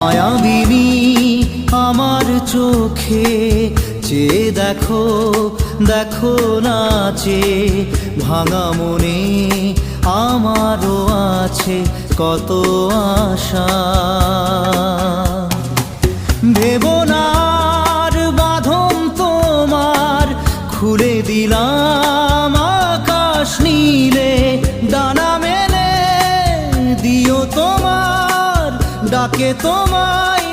মায়াবিনী আমার চোখে চেয়ে দেখো, দেখো নাচে ভাঙা মনে আমারও আছে কত আশা। ভেবনার বাঁধন তোমার খুলে দিলাম আকাশ নীলে, ডানা মেলে দিও তোমার ডাকে তোমায়